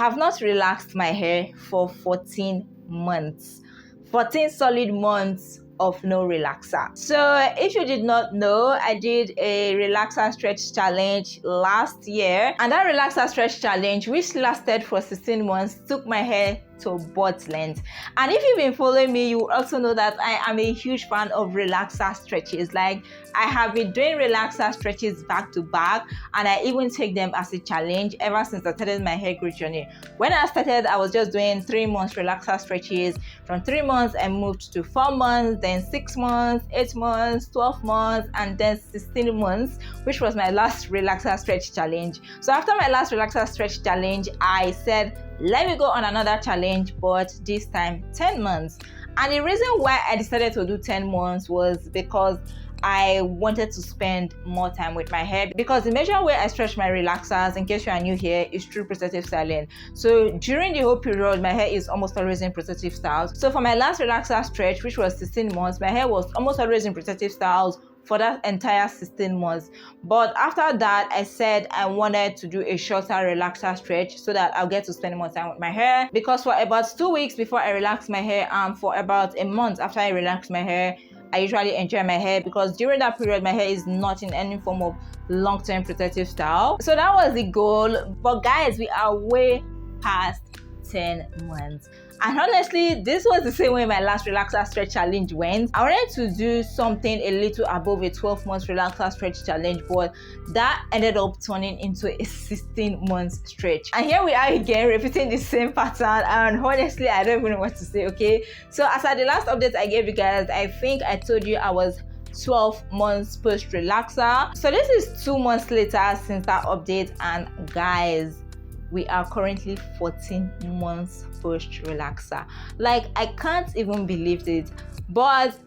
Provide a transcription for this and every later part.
have not relaxed my hair for 14 months. 14 solid months of no relaxer. So if you did not know, I did a relaxer stretch challenge last year, and that relaxer stretch challenge, which lasted for 16 months, took my hair to butt length. And if you've been following me, you also know that I am a huge fan of relaxer stretches. Like, I have been doing relaxer stretches back to back, and I even take them as a challenge ever since I started my hair growth journey. When I started, I was just doing 3 months relaxer stretches. From 3 months, I moved to 4 months, then 6 months, 8 months, 12 months, and then 16 months, which was my last relaxer stretch challenge. So after my last relaxer stretch challenge, I said, let me go on another challenge, but this time 10 months. And the reason why I decided to do 10 months was because I wanted to spend more time with my hair, because the major way I stretch my relaxers, in case you are new here, is through protective styling. So during the whole period, my hair is almost always in protective styles. So for my last relaxer stretch, which was 16 months, my hair was almost always in protective styles for that entire 16 months. But after that, I said I wanted to do a shorter relaxer stretch so that I'll get to spend more time with my hair, because for about 2 weeks before I relax my hair, and for about a month after I relax my hair, I usually enjoy my hair, because during that period my hair is not in any form of long-term protective style. So that was the goal. But guys, we are way past 10 months. And honestly, this was the same way my last relaxer stretch challenge went. I wanted to do something a little above a 12 months relaxer stretch challenge, but that ended up turning into a 16 months stretch. And here we are again, repeating the same pattern. And honestly, I don't even know what to say, okay? So as at the last update I gave you guys, I think I told you I was 12 months post relaxer. So this is 2 months later since that update, and guys, we are currently 14 months post relaxer. Like, I can't even believe it. But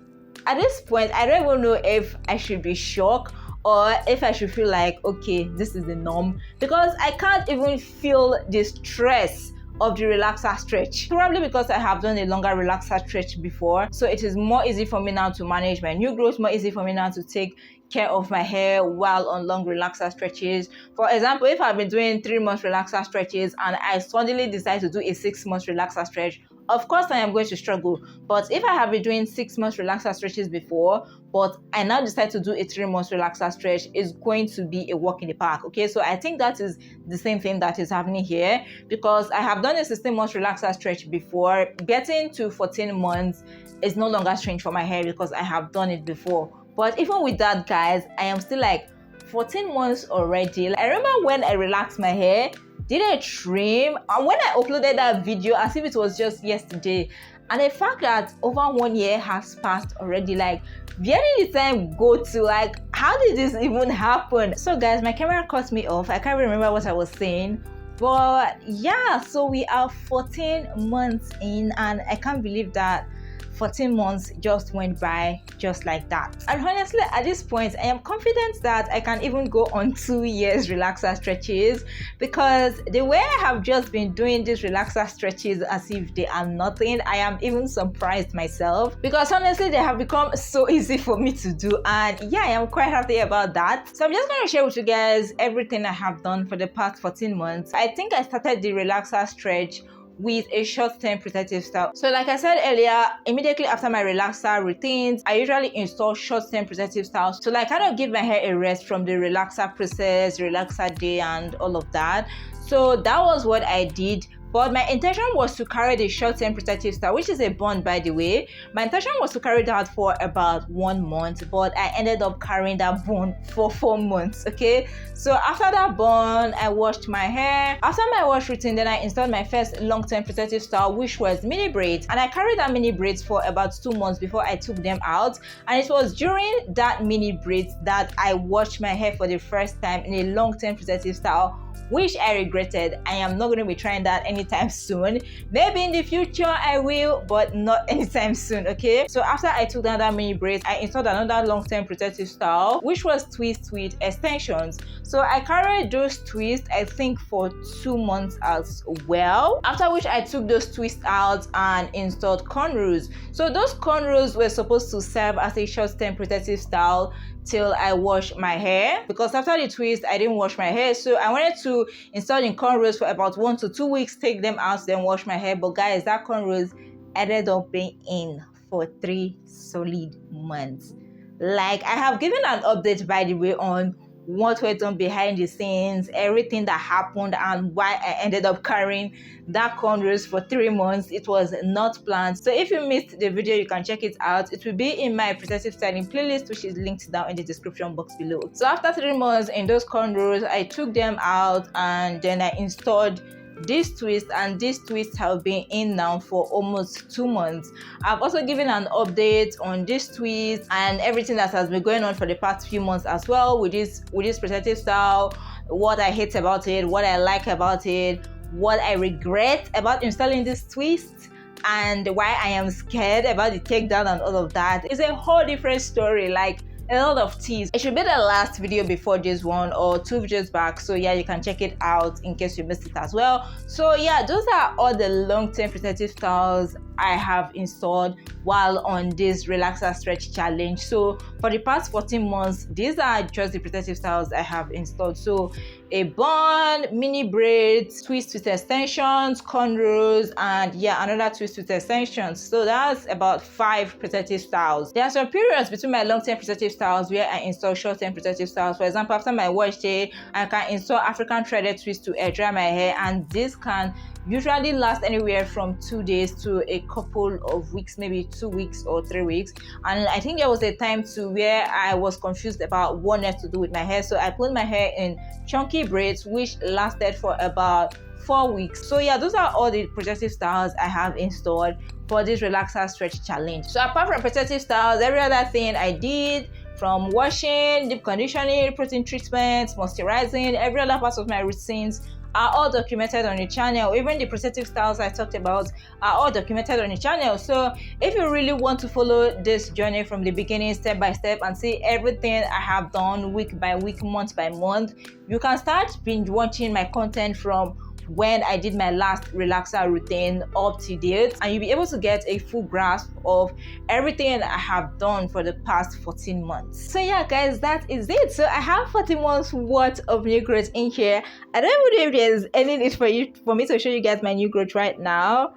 at this point, I don't even know if I should be shocked or if I should feel like, okay, this is the norm, because I can't even feel the stress of the relaxer stretch. Probably because I have done a longer relaxer stretch before, so it is more easy for me now to manage my new growth, more easy for me now to take care of my hair while on long relaxer stretches. For example, if I've been doing 3 months relaxer stretches and I suddenly decide to do a 6 months relaxer stretch, of course I am going to struggle. But if I have been doing 6 months relaxer stretches before, but I now decide to do a 3 months relaxer stretch, it's going to be a walk in the park. Okay, so I think that is the same thing that is happening here, because I have done a 16 months relaxer stretch before. Getting to 14 months is no longer strange for my hair because I have done it before. But even with that, guys, I am still like 14 months already. Like, I remember when I relaxed my hair, did I trim? And when I uploaded that video as if it was just yesterday, and the fact that over 1 year has passed already, like, where did the time go to? Like, how did this even happen? So guys, my camera cut me off. I can't remember what I was saying. But yeah, so we are 14 months in, and I can't believe that 14 months just went by just like that. And honestly, at this point, I am confident that I can even go on 2 years relaxer stretches, because the way I have just been doing these relaxer stretches as if they are nothing, I am even surprised myself, because honestly, they have become so easy for me to do. And yeah, I am quite happy about that. So I'm just going to share with you guys everything I have done for the past 14 months. I think I started the relaxer stretch with a short-term protective style. So like I said earlier, immediately after my relaxer routines, I usually install short-term protective styles to like kind of give my hair a rest from the relaxer process, relaxer day, and all of that. So that was what I did. But my intention was to carry the short-term protective style, which is a bond, by the way. My intention was to carry that for about 1 month, but I ended up carrying that bond for 4 months, okay? So after that bond, I washed my hair. After my wash routine, then I installed my first long-term protective style, which was mini braids. And I carried that mini braids for about 2 months before I took them out. And it was during that mini braids that I washed my hair for the first time in a long-term protective style, which I regretted. I am not going to be trying that anytime soon. Maybe in the future I will, but not anytime soon, okay? So after I took down that mini braids, I installed another long-term protective style, which was twists with extensions. So I carried those twists, I think, for 2 months as well, after which I took those twists out and installed cornrows. So those cornrows were supposed to serve as a short-term protective style till I wash my hair, because after the twist I didn't wash my hair. So I wanted to install in cornrows for about 1 to 2 weeks, take them out, then wash my hair. But guys, that cornrows ended up being in for 3 solid months. Like, I have given an update, by the way, on what went on behind the scenes, everything that happened, and why I ended up carrying that cornrows for 3 months. It was not planned. So if you missed the video, you can check it out. It will be in my protective styling playlist, which is linked down in the description box below. So after 3 months in those cornrows, I took them out and then I installed this twist, and this twist have been in now for almost 2 months. I've also given an update on this twist and everything that has been going on for the past few months as well with this protective style, what I hate about it, what I like about it, what I regret about installing this twist, and why I am scared about the takedown and all of that. It's a whole different story, like a lot of teas. It should be the last video before this one, or 2 videos back. So yeah, you can check it out in case you missed it as well. So yeah, those are all the long-term protective styles I have installed while on this relaxer stretch challenge. So for the past 14 months, these are just the protective styles I have installed. So a bun, mini braids, twist with extensions, cornrows, and yeah, another twist with extensions. So that's about 5 protective styles. There are some periods between my long-term protective styles where I install short-term protective styles. For example, after my wash day, I can install African threaded twist to air dry my hair, and this can usually last anywhere from 2 days to a couple of weeks, maybe 2 weeks or 3 weeks. And I think there was a time to where I was confused about what next to do with my hair, so I put my hair in chunky braids, which lasted for about 4 weeks. So yeah, those are all the protective styles I have installed for this relaxer stretch challenge. So apart from protective styles, every other thing I did, from washing, deep conditioning, protein treatments, moisturizing, every other part of my routines are all documented on the channel. Even the protective styles I talked about are all documented on the channel. So if you really want to follow this journey from the beginning, step by step, and see everything I have done week by week, month by month, you can start binge watching my content from when I did my last relaxer routine up to date, and you'll be able to get a full grasp of everything I have done for the past 14 months. So yeah guys, that is it. So I have 14 months worth of new growth in here. I don't know if there's any need for me to show you guys my new growth right now,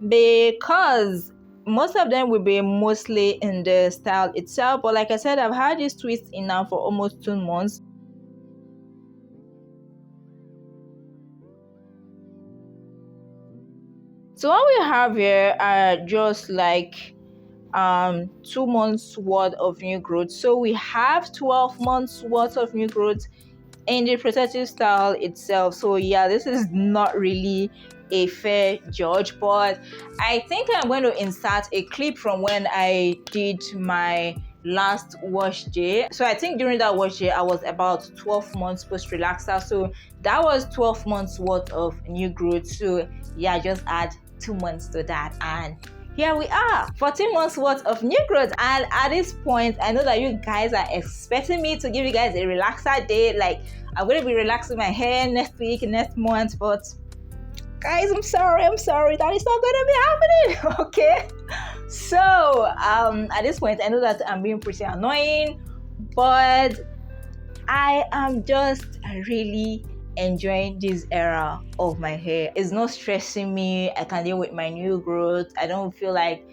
because most of them will be mostly in the style itself. But like I said, I've had this twist in now for almost 2 months. So what we have here are just like 2 months worth of new growth. So we have 12 months worth of new growth in the protective style itself. So yeah, this is not really a fair judge, but I think I'm going to insert a clip from when I did my last wash day. So I think during that wash day I was about 12 months post relaxer, so that was 12 months worth of new growth. So yeah, just add 2 months to that, and here we are, 14 months worth of new growth. And at this point, I know that you guys are expecting me to give you guys a relaxer day, like I'm going to be relaxing my hair next week, next month, but guys, I'm sorry, that is not going to be happening. Okay, so at this point, I know that I'm being pretty annoying, but I am just really enjoying this era of my hair. It's not stressing me. I can deal with my new growth. I don't feel like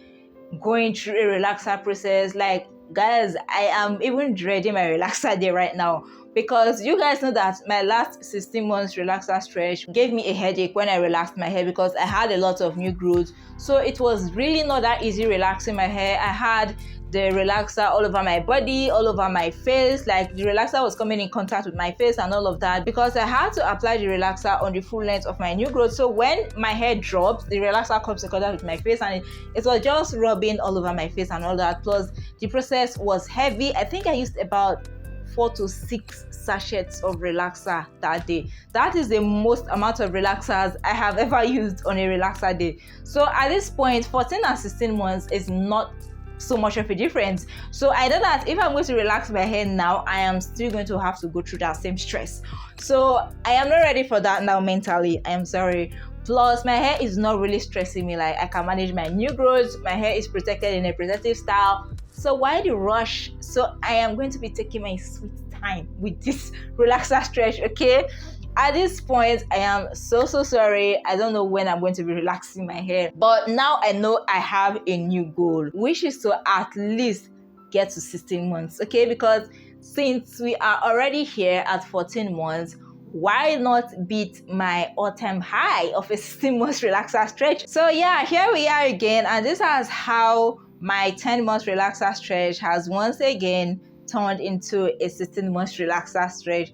going through a relaxer process. Like guys, I am even dreading my relaxer day right now, because you guys know that my last 16 months relaxer stretch gave me a headache when I relaxed my hair, because I had a lot of new growth. So it was really not that easy relaxing my hair. I had the relaxer all over my body, all over my face. Like the relaxer was coming in contact with my face and all of that, because I had to apply the relaxer on the full length of my new growth. So when my hair drops, the relaxer comes in contact with my face, and it was just rubbing all over my face and all that. Plus the process was heavy. I think I used about 4 to 6 sachets of relaxer that day. That is the most amount of relaxers I have ever used on a relaxer day. So at this point, 14 and 16 months is not so much of a difference. So I know that if I'm going to relax my hair now, I am still going to have to go through that same stress. So I am not ready for that now mentally. I am sorry. Plus my hair is not really stressing me. Like I can manage my new growth. My hair is protected in a protective style. So why the rush? So I am going to be taking my sweet time with this relaxer stretch, okay? At this point, I am so sorry. I don't know when I'm going to be relaxing my hair, but now I know I have a new goal, which is to at least get to 16 months, okay? Because since we are already here at 14 months, why not beat my all-time high of a 16 months relaxer stretch? So yeah, here we are again, and this is how my 10 months relaxer stretch has once again turned into a 16 months relaxer stretch.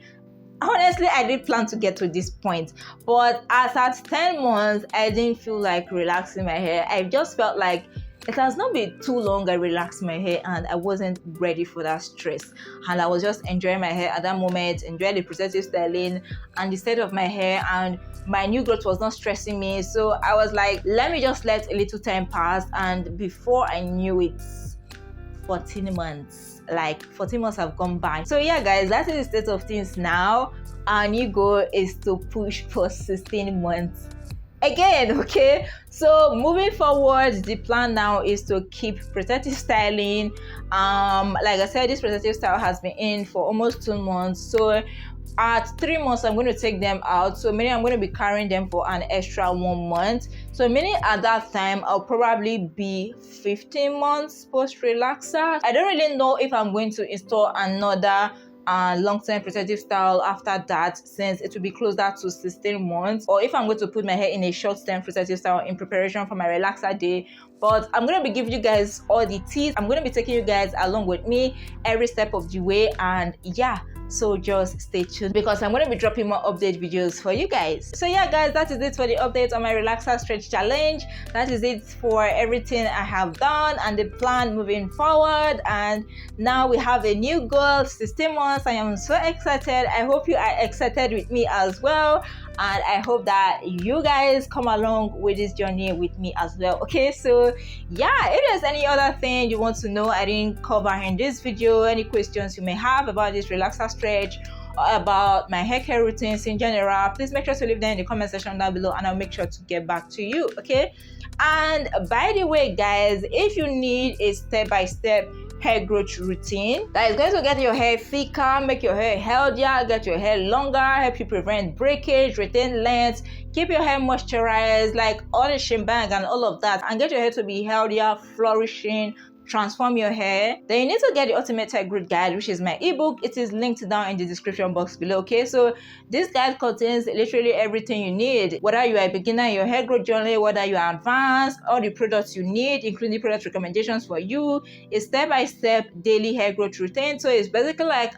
Honestly, I did plan to get to this point, but as at 10 months, I didn't feel like relaxing my hair. I just felt like it has not been too long I relaxed my hair and I wasn't ready for that stress. And I was just enjoying my hair at that moment, enjoying the protective styling and the state of my hair, and my new growth was not stressing me. So I was like, let me just let a little time pass, and before I knew it, 14 months. Like 14 months have gone by. So yeah guys, that is the state of things now. Our new goal is to push for 16 months again, okay? So moving forward, the plan now is to keep protective styling. Like I said, this protective style has been in for almost 2 months. So at 3 months, I'm going to take them out. So meaning I'm going to be carrying them for an extra 1 month. So meaning at that time, I'll probably be 15 months post relaxer. I don't really know if I'm going to install another long-term protective style after that, since it will be closer to 16 months, or if I'm going to put my hair in a short-term protective style in preparation for my relaxer day. But I'm going to be giving you guys all the tips. I'm going to be taking you guys along with me every step of the way, and yeah, so just stay tuned because I'm going to be dropping more update videos for you guys. So yeah guys, that is it for the update on my relaxer stretch challenge. That is it for everything I have done and the plan moving forward. And now we have a new goal, 16 months. I am so excited. I hope you are excited with me as well, and I hope that you guys come along with this journey with me as well. Okay, so yeah, if there's any other thing you want to know I didn't cover in this video, any questions you may have about this relaxer stretch or about my hair care routines in general, please make sure to leave them in the comment section down below and I'll make sure to get back to you. Okay, and by the way guys, if you need a step-by-step hair growth routine that is going to get your hair thicker, make your hair healthier, get your hair longer, help you prevent breakage, retain length, keep your hair moisturized, like all the shebang and all of that, and get your hair to be healthier, flourishing, transform your hair, then you need to get the ultimate hair growth guide, which is my ebook. It is linked down in the description box below. Okay, so this guide contains literally everything you need, whether you are a beginner in your hair growth journey, whether you are advanced, all the products you need, including product recommendations for you, a step-by-step daily hair growth routine. So it's basically like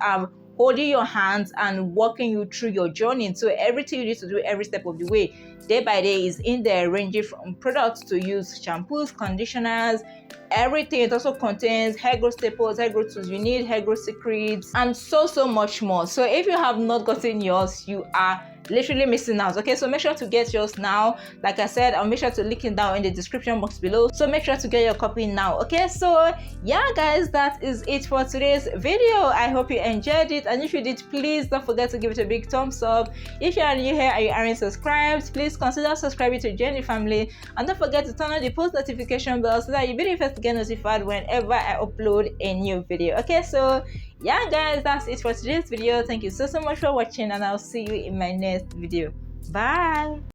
holding your hands and walking you through your journey. So everything you need to do every step of the way, day by day, is in there, ranging from products to use, shampoos, conditioners, everything. It also contains hair growth staples, hair growth tools you need, hair growth secrets, and so much more. So if you have not gotten yours, you are literally missing out. Okay, so make sure to get yours now. Like I said, I'll make sure to link it down in the description box below, so make sure to get your copy now. Okay, so yeah guys, that is it for today's video. I hope you enjoyed it, and if you did, please don't forget to give it a big thumbs up. If you are new here and you aren't subscribed, please consider subscribing to join the family, and don't forget to turn on the post notification bell so that you'll be the first to get notified whenever I upload a new video. Okay, so yeah guys, that's it for today's video. Thank you so much for watching, and I'll see you in my next video. Bye.